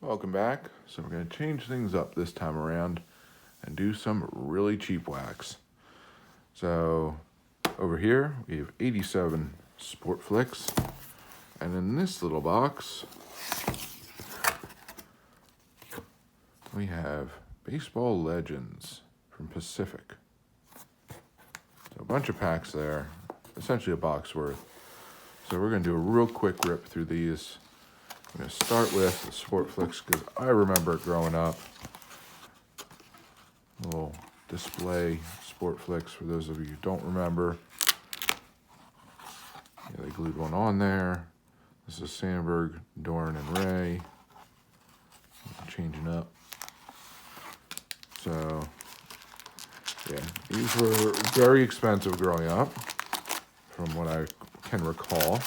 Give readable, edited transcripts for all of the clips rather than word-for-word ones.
Welcome back. So we're going to change things up this time around and do some really cheap wax. So over here we have 87 Sportflics, and in this little box we have Baseball Legends from Pacific. So a bunch of packs there, essentially a box worth. So we're going to do a real quick rip through these. I'm going to start with the Sportflics because I remember it growing up. A little display Sportflics for those of you who don't remember. Yeah, they glued one on there. This is Sandberg, Dorn, and Ray. Changing up. So, yeah, these were very expensive growing up, from what I can recall.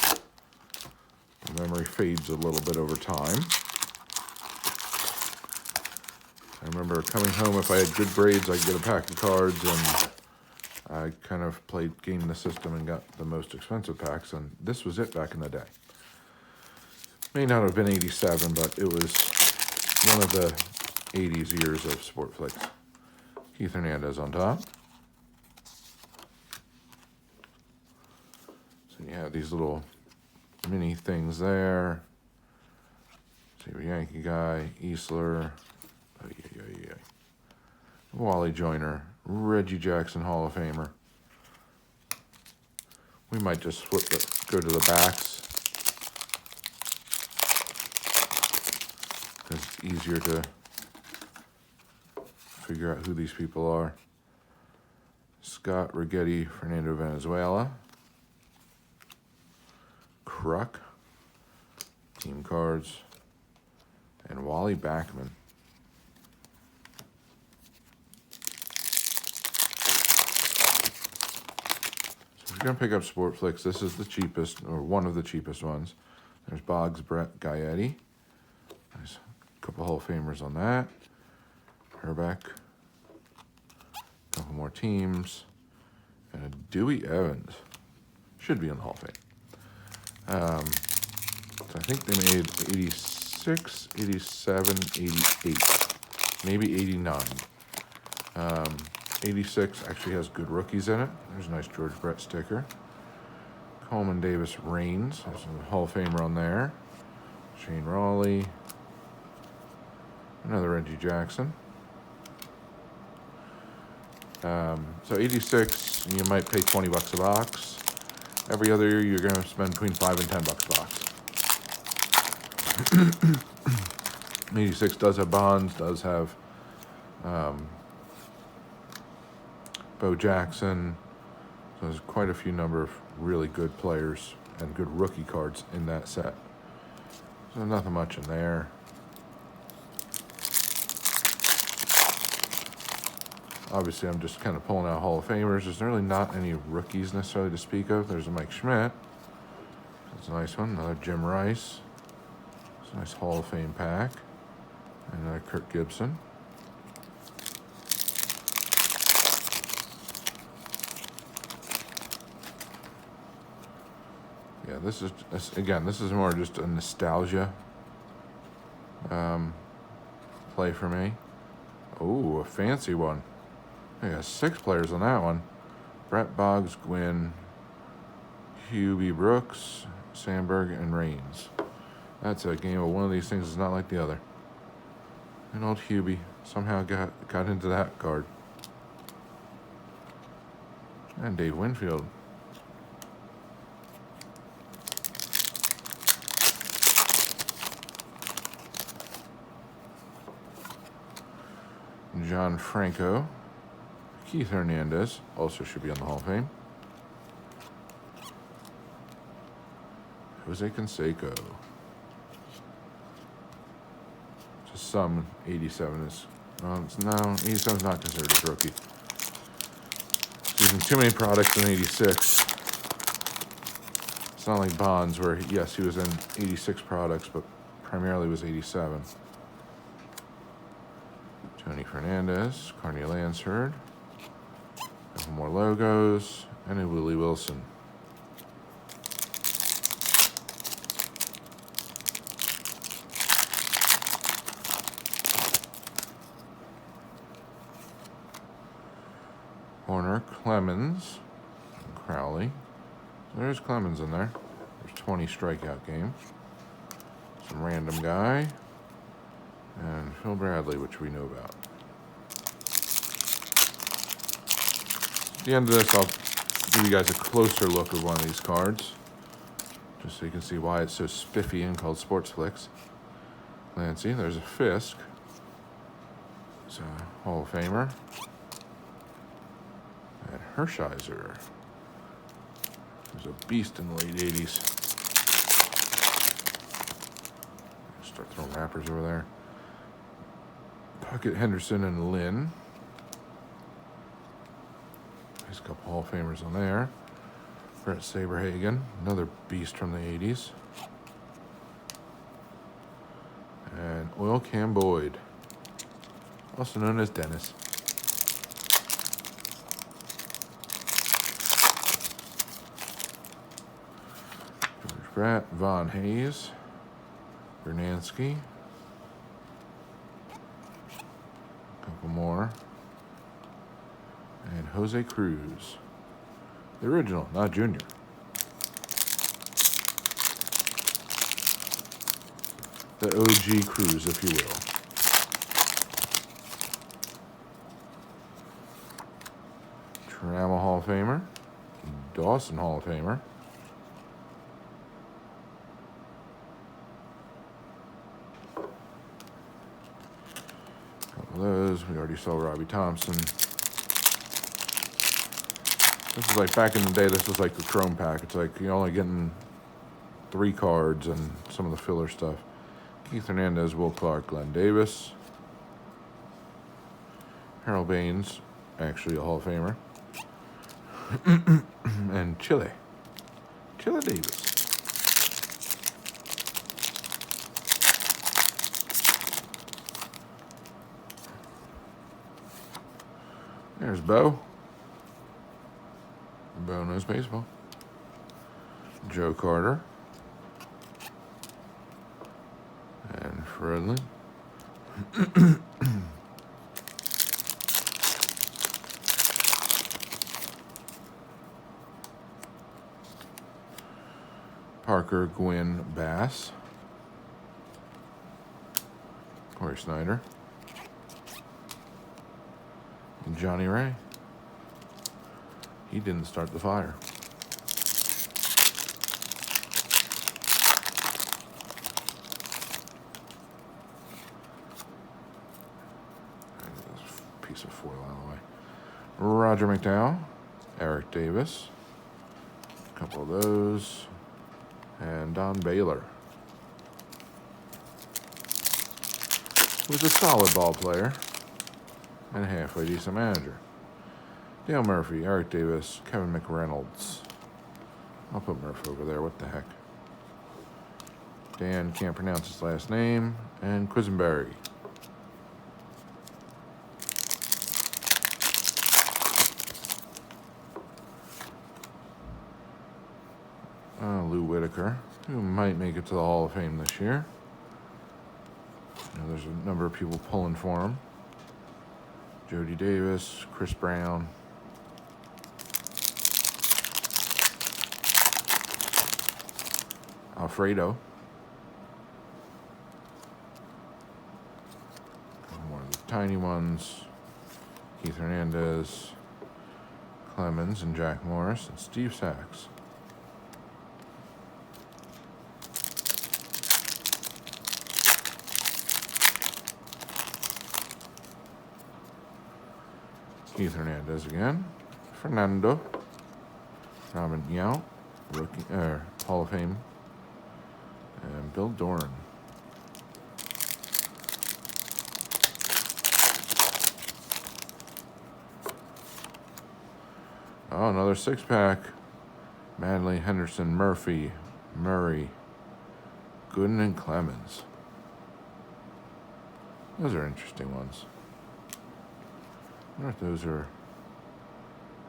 The memory fades a little bit over time. I remember coming home, if I had good grades, I'd get a pack of cards, and I kind of played game the system and got the most expensive packs, and this was it back in the day. May not have been 87, but it was one of the 80s years of Sportflics. Keith Hernandez on top. So you have these little mini things there. See, a Yankee guy, Easler, Wally Joyner, Reggie Jackson, Hall of Famer. We might just go to the backs, because it's easier to figure out who these people are. Scott Rigetti, Fernando Valenzuela, Kruk, team cards, and Wally Backman. So if you're going to pick up Sportflics, this is the cheapest, or one of the cheapest ones. There's Boggs, Brett, Gaetti. Nice couple Hall of Famers on that. Herbeck. A couple more teams. And a Dewey Evans. Should be in the Hall of Fame. So I think they made 86, 87, 88, maybe 89. 86 actually has good rookies in it. There's a nice George Brett sticker. Coleman Davis Reigns. There's a Hall of Famer on there. Shane Raleigh. Another Reggie Jackson. So 86, you might pay $20 a box. Every other year, you're going to spend between $5 and $10 a box. 86 does have Bonds, does have Bo Jackson. So there's quite a few number of really good players and good rookie cards in that set. So nothing much in there. Obviously, I'm just kind of pulling out Hall of Famers. There's really not any rookies necessarily to speak of. There's a Mike Schmidt. That's a nice one. Another Jim Rice. It's a nice Hall of Fame pack. And another Kirk Gibson. Yeah, this is more just a nostalgia play for me. Oh, a fancy one. I got 6 players on that one. Brett, Boggs, Gwynn, Hubie, Brooks, Sandberg, and Reigns. That's a game of one of these things is not like the other. And old Hubie somehow got into that card. And Dave Winfield. John Franco. Keith Hernandez also should be on the Hall of Fame. Jose Canseco. Just some 87 is. No, 87 is not considered a rookie. Using too many products in 86. It's not like Bonds, where yes, he was in 86 products, but primarily was 87. Tony Fernandez, Carney Lansford. A couple more logos, and a Willie Wilson. corner, Clemens, Crowley. There's Clemens in there. There's 20 strikeout game. Some random guy. And Phil Bradley, which we know about. At the end of this, I'll give you guys a closer look at one of these cards, just so you can see why it's so spiffy and called Sportflics. Clancy, there's a Fisk. It's a Hall of Famer. And Hershiser. He was a beast in the late 80s. Start throwing wrappers over there. Puckett, Henderson, and Lynn. There's a couple Hall of Famers on there. Brett Saberhagen, another beast from the 80s. And Oil Can Boyd, also known as Dennis. George Brett, Von Hayes, Bernansky. A couple more. And Jose Cruz. The original, not Junior. The OG Cruz, if you will. Trammell Hall of Famer. Dawson Hall of Famer. A couple of those. We already saw Robbie Thompson. This is like back in the day, this was like the Chrome pack. It's like you're only getting 3 cards and some of the filler stuff. Keith Hernandez, Will Clark, Glenn Davis. Harold Baines, actually a Hall of Famer. And Chile Davis. There's Bo. Bo knows baseball. Joe Carter. And Fredlin. Parker Gwynn Bass. Corey Snyder. And Johnny Ray. He didn't start the fire. Piece of foil out of the way. Roger McDowell, Eric Davis, a couple of those, and Don Baylor, who's a solid ball player and a halfway decent manager. Dale Murphy, Eric Davis, Kevin McReynolds. I'll put Murphy over there, what the heck. Dan can't pronounce his last name, and Quisenberry. Lou Whitaker, who might make it to the Hall of Fame this year. There's a number of people pulling for him. Jody Davis, Chris Brown. Alfredo. One of the tiny ones. Keith Hernandez, Clemens, and Jack Morris, and Steve Sachs. Keith Hernandez again. Fernando. Robin Yount, rookie, Hall of Fame. And Bill Doran. Oh, another 6-pack. Manley, Henderson, Murphy, Murray, Gooden, and Clemens. Those are interesting ones. I wonder if those are...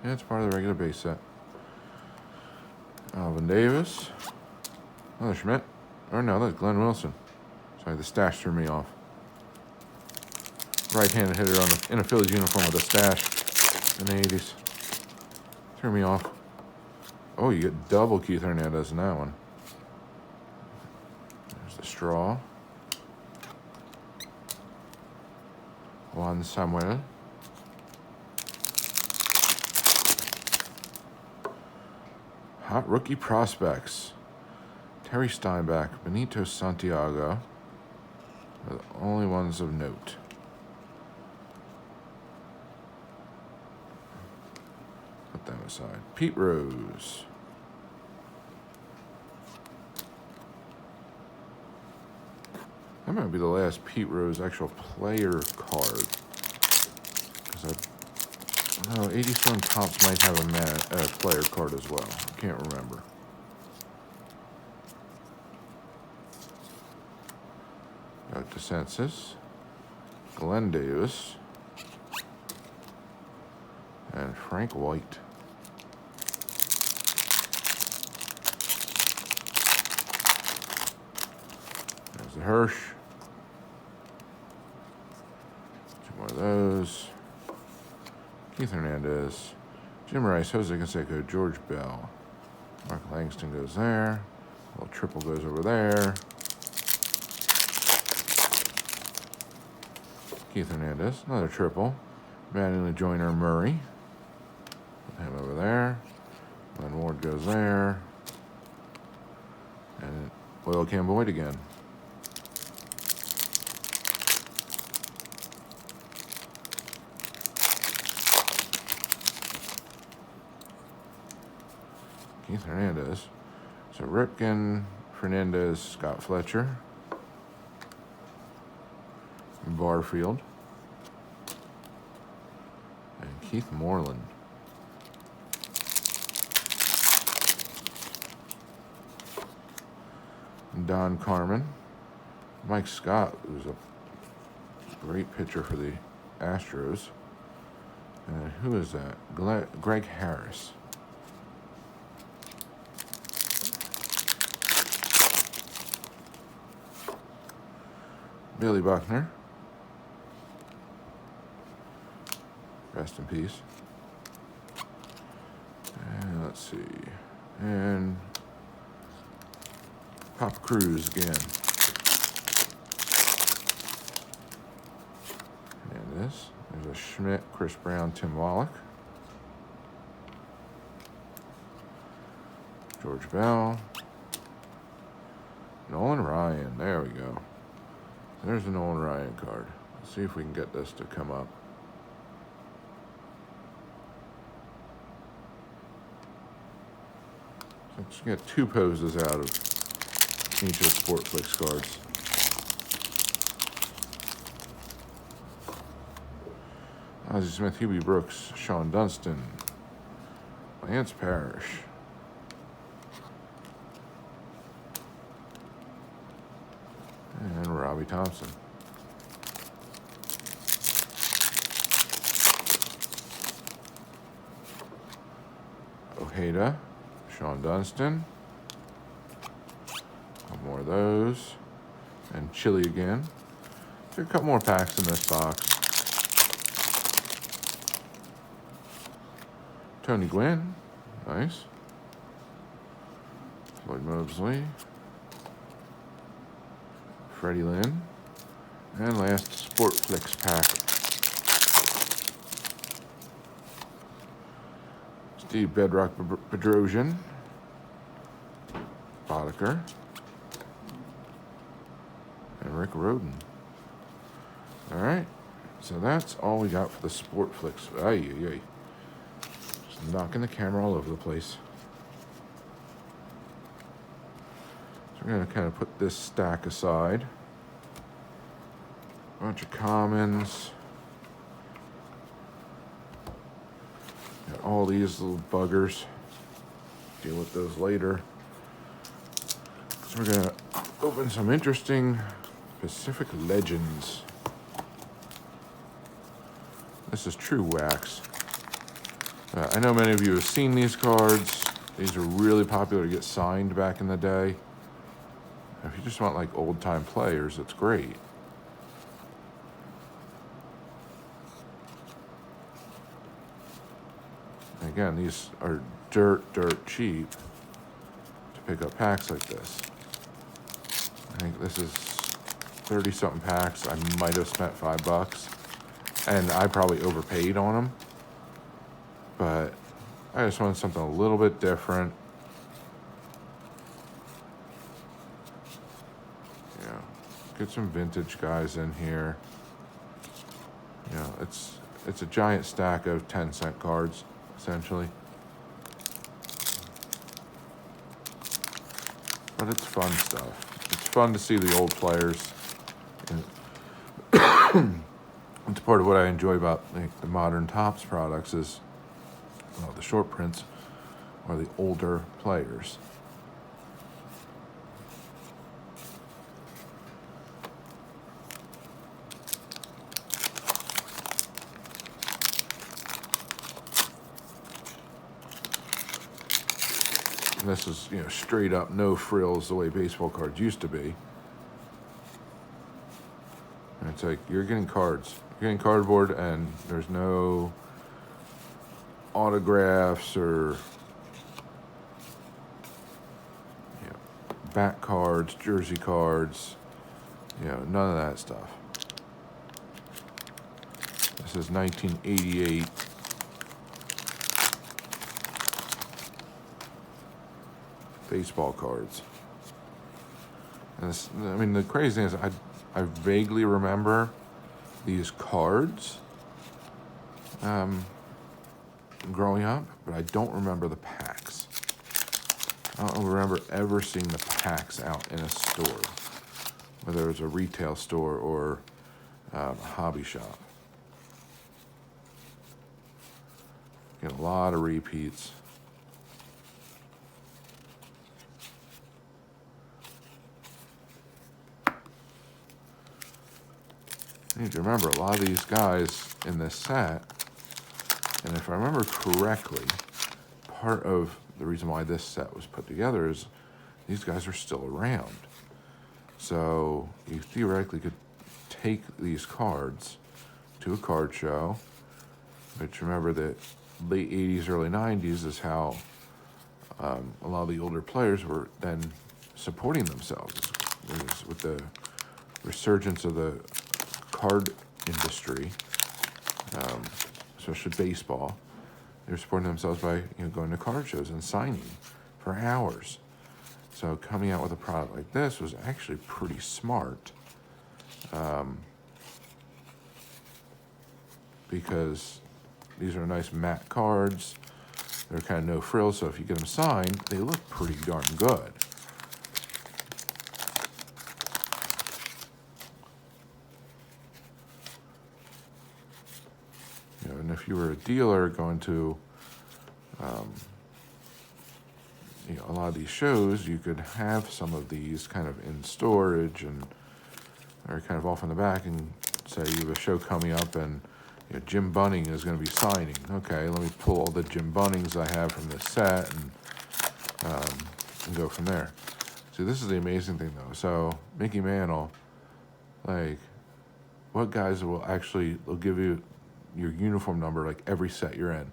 Yeah, it's part of the regular base set. Alvin Davis. Another Schmidt. Or no, that's Glenn Wilson. Sorry, the stash threw me off. Right-handed hitter in a Phillies uniform with a stash in the 80s. Threw me off. Oh, you get double Keith Hernandez in that one. There's the straw. Juan Samuel. Hot rookie prospects. Terry Steinbach, Benito Santiago are the only ones of note. Put them aside. Pete Rose. That might be the last Pete Rose actual player card. Because I don't know, 80 Storm Tops might have a player card as well. I can't remember. Got DeSantis, Glenn Davis, and Frank White. There's the Hirsch. Two more of those. Keith Hernandez, Jim Rice, Jose Canseco, George Bell. Mark Langston goes there. A little triple goes over there. Keith Hernandez, another triple. Manually Joyner Murray. Put him over there. Glenn Ward goes there. And Oil Can Boyd again. Keith Hernandez. So Ripken, Fernandez, Scott Fletcher. Barfield. And Keith Moreland. Don Carmen. Mike Scott, who's a great pitcher for the Astros. And who is that? Greg Harris. Billy Buckner. Rest in peace. And let's see. And Papa Cruz again. And this. There's a Schmidt, Chris Brown, Tim Wallach. George Bell. Nolan Ryan. There we go. There's a Nolan Ryan card. Let's see if we can get this to come up. So let's get two poses out of each of the Sportflics cards. Ozzie Smith, Hubie Brooks, Sean Dunston, Lance Parrish. And Robbie Thompson. Ojeda, Sean Dunston. A couple more of those. And Chili again. There are a couple more packs in this box. Tony Gwynn. Nice. Floyd Mosley. Freddie Lynn, and last Sportflics pack. Steve Bedrock Bedrosian, Boddicker, and Rick Roden. All right, so that's all we got for the Sportflics. Ay. Just knocking the camera all over the place. We're going to kind of put this stack aside. Bunch of commons. Got all these little buggers. Deal with those later. So we're going to open some interesting Pacific Legends. This is true wax. I know many of you have seen these cards. These were really popular to get signed back in the day. If you just want like old-time players, it's great. And again, these are dirt cheap to pick up packs like this. I think this is 30-something packs. I might have spent $5, and I probably overpaid on them. But I just wanted something a little bit different. Yeah, get some vintage guys in here. You know, it's a giant stack of 10-cent cards, essentially. But it's fun stuff. It's fun to see the old players. And it's part of what I enjoy about the modern Topps products is the short prints are the older players. And this is, straight up no frills the way baseball cards used to be. And it's like, you're getting cards. You're getting cardboard, and there's no autographs or back cards, jersey cards, none of that stuff. This is 1988. Baseball cards. And this, the crazy thing is I vaguely remember these cards growing up, but I don't remember the packs. I don't remember ever seeing the packs out in a store, whether it was a retail store or a hobby shop. Get a lot of repeats. You need to remember, a lot of these guys in this set, and if I remember correctly, part of the reason why this set was put together is these guys are still around. So you theoretically could take these cards to a card show, which, remember, that late 80s, early 90s is how a lot of the older players were then supporting themselves. It was with the resurgence of the card industry, especially baseball. They were supporting themselves by going to card shows and signing for hours. So coming out with a product like this was actually pretty smart, because these are nice matte cards. They're kind of no frills, so if you get them signed, they look pretty darn good. And if you were a dealer going to a lot of these shows, you could have some of these kind of in storage and or kind of off in the back, and say you have a show coming up and Jim Bunning is going to be signing. Okay, let me pull all the Jim Bunnings I have from this set and go from there. See, this is the amazing thing though. So Mickey Mantle, what guys they'll give you your uniform number every set you're in.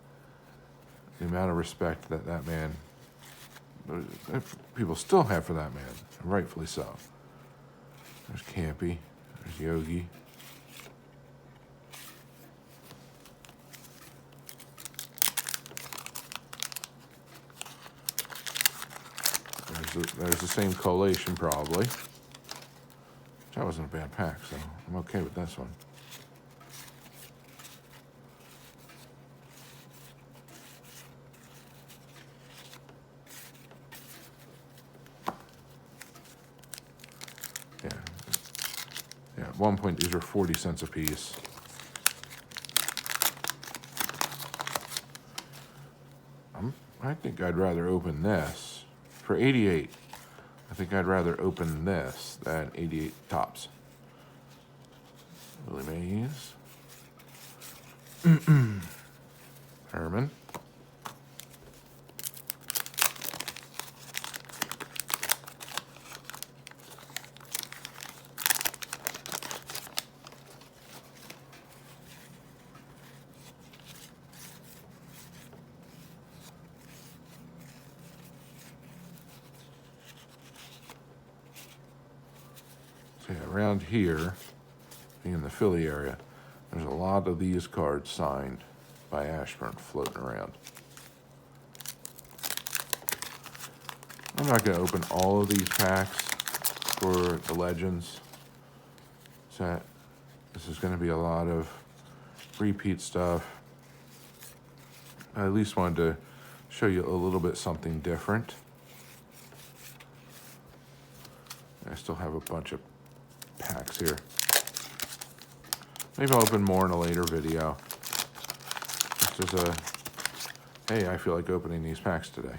The amount of respect that man, people still have for that man, and rightfully so. There's Campy, there's Yogi. There's the same collation probably. That wasn't a bad pack, so I'm okay with this one. Yeah, at one point these were 40 cents a piece. I think I'd rather open this for 88. I think I'd rather open this than 88 Topps. Willie Mays. Herman. So yeah, around here, being in the Philly area, there's a lot of these cards signed by Ashburn floating around. I'm not going to open all of these packs for the Legends set. This is going to be a lot of repeat stuff. I at least wanted to show you a little bit something different. I still have a bunch of packs here. Maybe I'll open more in a later video. Just as a, hey, I feel like opening these packs today.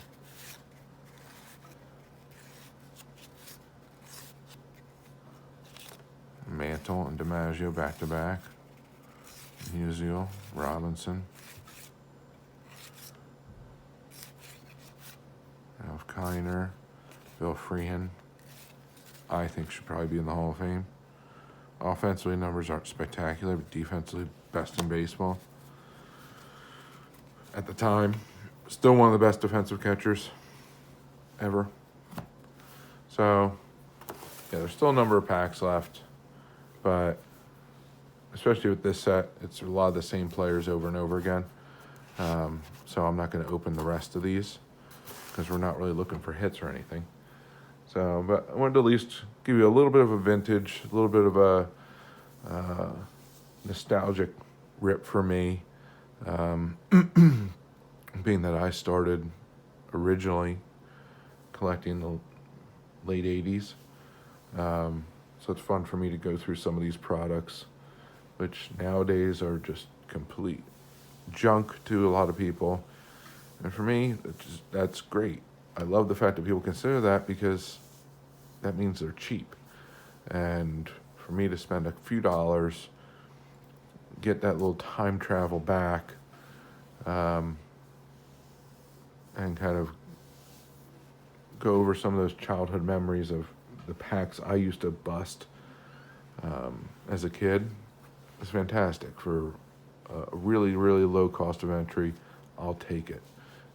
Mantle and DiMaggio back-to-back. Musial, Robinson. Alf Kiner, Bill Freehan. I think should probably be in the Hall of Fame. Offensively, numbers aren't spectacular, but defensively, best in baseball. At the time, still one of the best defensive catchers ever. So, yeah, there's still a number of packs left, but especially with this set, it's a lot of the same players over and over again. So I'm not going to open the rest of these because we're not really looking for hits or anything. So, but I wanted to at least give you a little bit of a vintage, a little bit of a nostalgic rip for me. Being that I started originally collecting the late 80s. So it's fun for me to go through some of these products, which nowadays are just complete junk to a lot of people. And for me, that's great. I love the fact that people consider that because that means they're cheap. And for me to spend a few dollars, get that little time travel back, and kind of go over some of those childhood memories of the packs I used to bust as a kid, is fantastic. For a really, really low cost of entry, I'll take it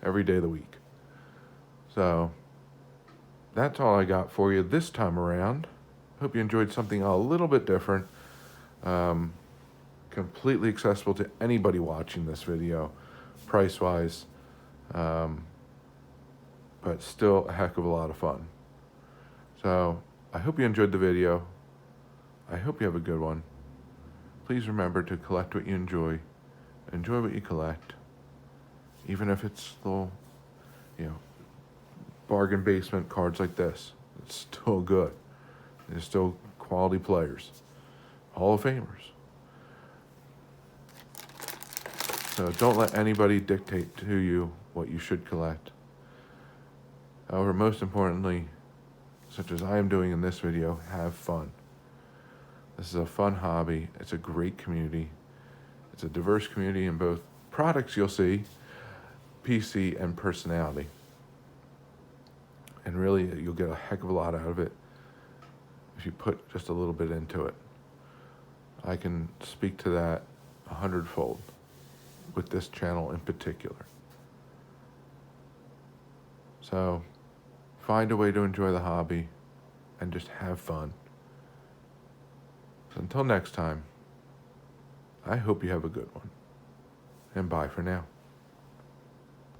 every day of the week. So that's all I got for you this time around. Hope you enjoyed something a little bit different. Completely accessible to anybody watching this video, price-wise, but still a heck of a lot of fun. So I hope you enjoyed the video. I hope you have a good one. Please remember to collect what you enjoy what you collect, even if it's little, bargain basement cards like this. It's still good. They're still quality players, Hall of Famers. So don't let anybody dictate to you what you should collect. However, most importantly, such as I am doing in this video, have fun. This is a fun hobby. It's a great community. It's a diverse community in both products you'll see, PC, and personality. And really, you'll get a heck of a lot out of it if you put just a little bit into it. I can speak to that 100-fold with this channel in particular. So find a way to enjoy the hobby and just have fun. So until next time, I hope you have a good one. And bye for now.